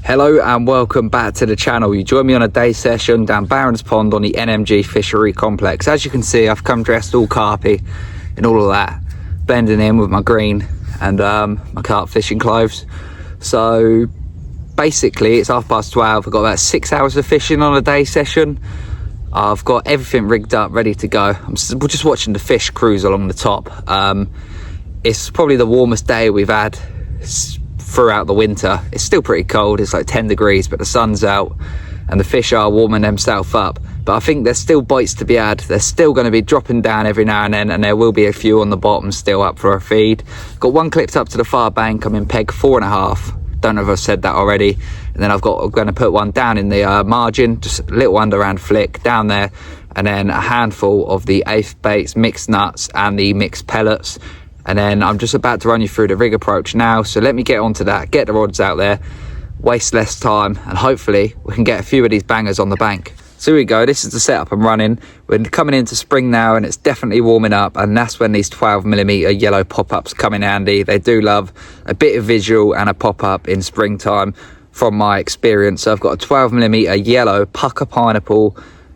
Hello and welcome back to the channel. You join me on a day session down Barron's Pond on the NMG fishery complex. As you can see, I've come dressed all carpy and all of that, blending in with my green and my carp fishing clothes. So basically it's 12:30. I've got about 6 hours of fishing on a day session. I've got everything rigged up, ready to go. We're just watching the fish cruise along the top. It's probably the warmest day we've had throughout the winter. It's still pretty cold, it's like 10 degrees, but the sun's out and the fish are warming themselves up. But I think there's still bites to be had. They're still going to be dropping down every now and then, and there will be a few on the bottom still up for a feed. Got one clipped up to the far bank. I'm in peg 4.5. Don't know if I've said that already. And then I'm going to put one down in the margin, just a little underhand flick down there, and then a handful of the 8th baits, mixed nuts and the mixed pellets. And then I'm just about to run you through the rig approach now, so let me get onto that, get the rods out there, waste less time, and hopefully we can get a few of these bangers on the bank. So here we go, this is the setup I'm running. We're coming into spring now and it's definitely warming up, and that's when these 12mm yellow pop-ups come in handy. They do love a bit of visual and a pop-up in springtime from my experience. So I've got a 12mm yellow pukka pineapple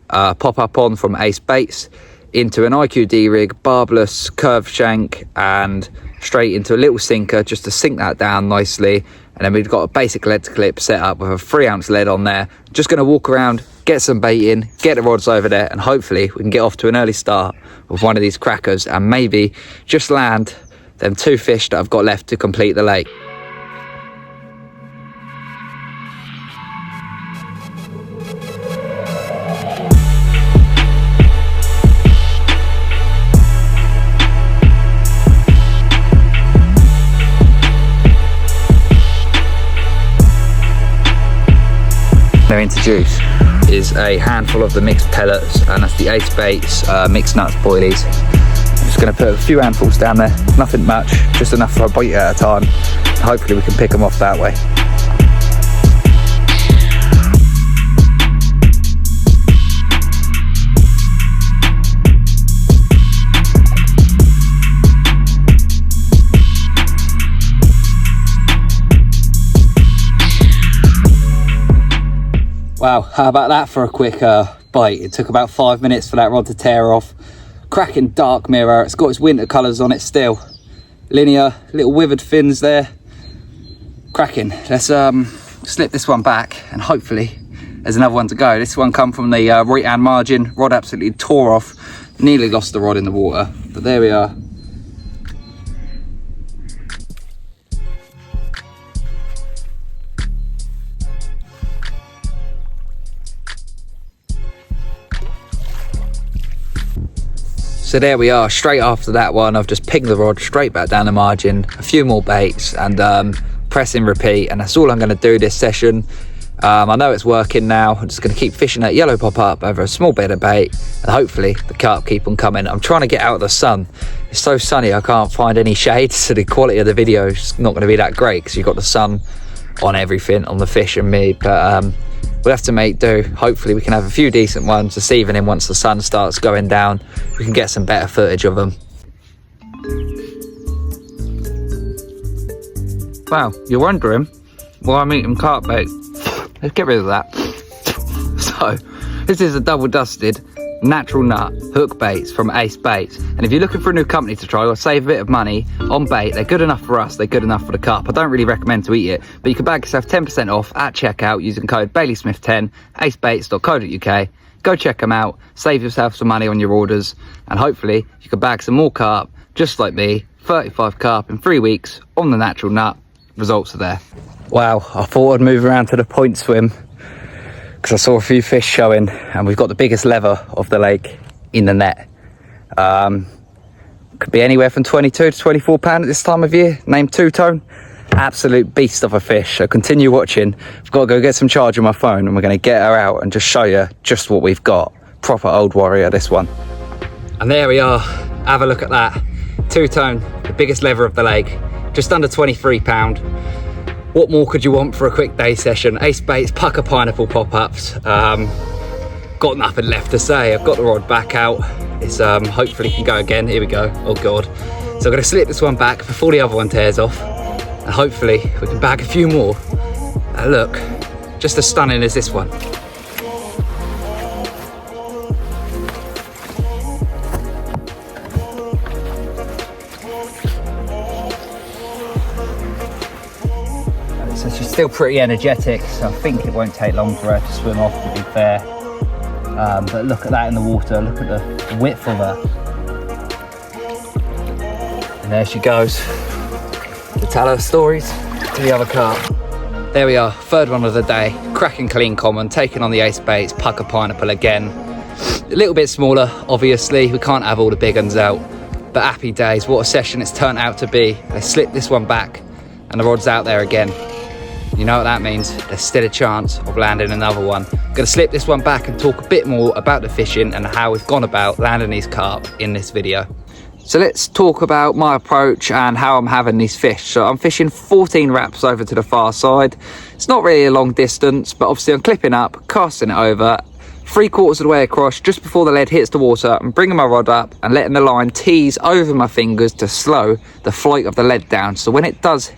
pop-up on from Ace Baits, into an IQD rig, barbless, curved shank, and straight into a little sinker just to sink that down nicely. And then we've got a basic lead clip set up with a 3-ounce lead on there. Just going to walk around, get some bait in, get the rods over there, and hopefully we can get off to an early start with one of these crackers and maybe just land them 2 fish that I've got left to complete the lake. Now introduce is a handful of the mixed pellets, and that's the Ace Baits mixed nuts boilies. I'm just going to put a few handfuls down there, nothing much, just enough for a bite at a time. Hopefully we can pick them off that way. Wow, how about that for a quick bite? It took about 5 minutes for that rod to tear off. Cracking dark mirror, it's got its winter colours on it still. Linear, little withered fins there. Cracking. Let's slip this one back and hopefully there's another one to go. This one come from the right hand margin, rod absolutely tore off. Nearly lost the rod in the water, but there we are. So there we are, straight after that one, I've just pinged the rod straight back down the margin, a few more baits and press and repeat, and that's all I'm going to do this session. I know it's working now. I'm just going to keep fishing that yellow pop-up over a small bit of bait, and hopefully the carp keep on coming. I'm trying to get out of the sun. It's so sunny I can't find any shade, so the quality of the video is not going to be that great because you've got the sun on everything, on the fish and me, but we'll have to make do. Hopefully we can have a few decent ones this evening. Once the sun starts going down, we can get some better footage of them. Wow, you're wondering why I'm eating carp bait. Let's get rid of that. So this is a double dusted natural nut hook baits from Ace Baits, and if you're looking for a new company to try or save a bit of money on bait, they're good enough for us, they're good enough for the carp. I don't really recommend to eat it, but you can bag yourself 10% off at checkout using code BaileySmith10, acebaits.co.uk. Go check them out, save yourself some money on your orders, and hopefully you can bag some more carp just like me. 35 carp in 3 weeks on the natural nut. Results are there. Wow, I thought I'd move around to the point swim because I saw a few fish showing, and we've got the biggest lever of the lake in the net. Could be anywhere from 22 to 24 pound at this time of year. Named two-tone. Absolute beast of a fish. So continue watching. I've got to go get some charge on my phone and we're going to get her out and just show you just what we've got. Proper old warrior, this one. And there we are. Have a look at that. Two-tone, the biggest lever of the lake. Just under 23 pound. What more could you want for a quick day session? Ace Baits, pukka pineapple pop-ups. Got nothing left to say. I've got the rod back out. It's hopefully can go again. Here we go. Oh God. So I'm going to slip this one back before the other one tears off. And hopefully we can bag a few more. Look, just as stunning as this one. So she's still pretty energetic, so I think it won't take long for her to swim off, to be fair. But look at that in the water, look at the width of her. And there she goes to tell her stories to the other carp. There we are, third one of the day. Cracking clean common, taking on the ace baits, pukka pineapple again. A little bit smaller, obviously, we can't have all the big ones out. But happy days, what a session it's turned out to be. They slipped this one back and the rod's out there again. You know what that means, there's still a chance of landing another one. Gonna slip this one back and talk a bit more about the fishing and how we've gone about landing these carp in this video. So let's talk about my approach and how I'm having these fish. So I'm fishing 14 wraps over to the far side. It's not really a long distance, but obviously I'm clipping up, casting it over, 3/4 of the way across just before the lead hits the water, and bringing my rod up and letting the line tease over my fingers to slow the flight of the lead down. So when it does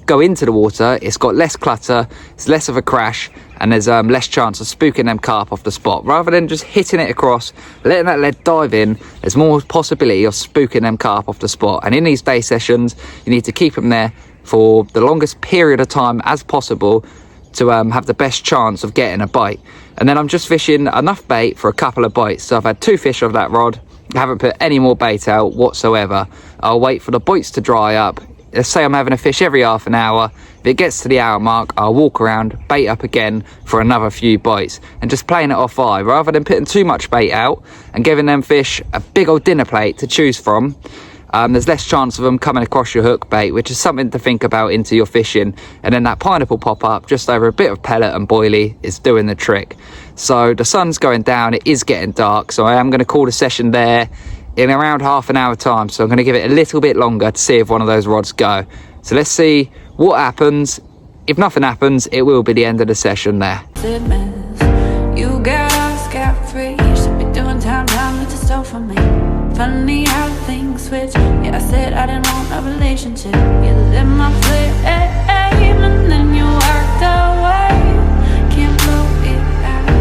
go into the water, it's got less clutter, it's less of a crash, and there's less chance of spooking them carp off the spot. Rather than just hitting it across, letting that lead dive in, there's more possibility of spooking them carp off the spot. And in these day sessions, you need to keep them there for the longest period of time as possible to have the best chance of getting a bite. And then I'm just fishing enough bait for a couple of bites. So I've had 2 fish of that rod, I haven't put any more bait out whatsoever. I'll wait for the bites to dry up. Let's say I'm having a fish every half an hour. If it gets to the hour mark, I'll walk around, bait up again for another few bites, and just playing it off eye rather than putting too much bait out and giving them fish a big old dinner plate to choose from. There's less chance of them coming across your hook bait, which is something to think about into your fishing. And then that pineapple pop up just over a bit of pellet and boilie is doing the trick. So the sun's going down, it is getting dark, so I am going to call the session there in around half an hour time. So I'm going to give it a little bit longer to see if one of those rods go. So let's see what happens. If nothing happens, it will be the end of the session there. You got us scot-free, should be doing time with the stuff for me. Funny how things switch. Yeah, I said I didn't want a relationship. You lit my flame and then you walked away.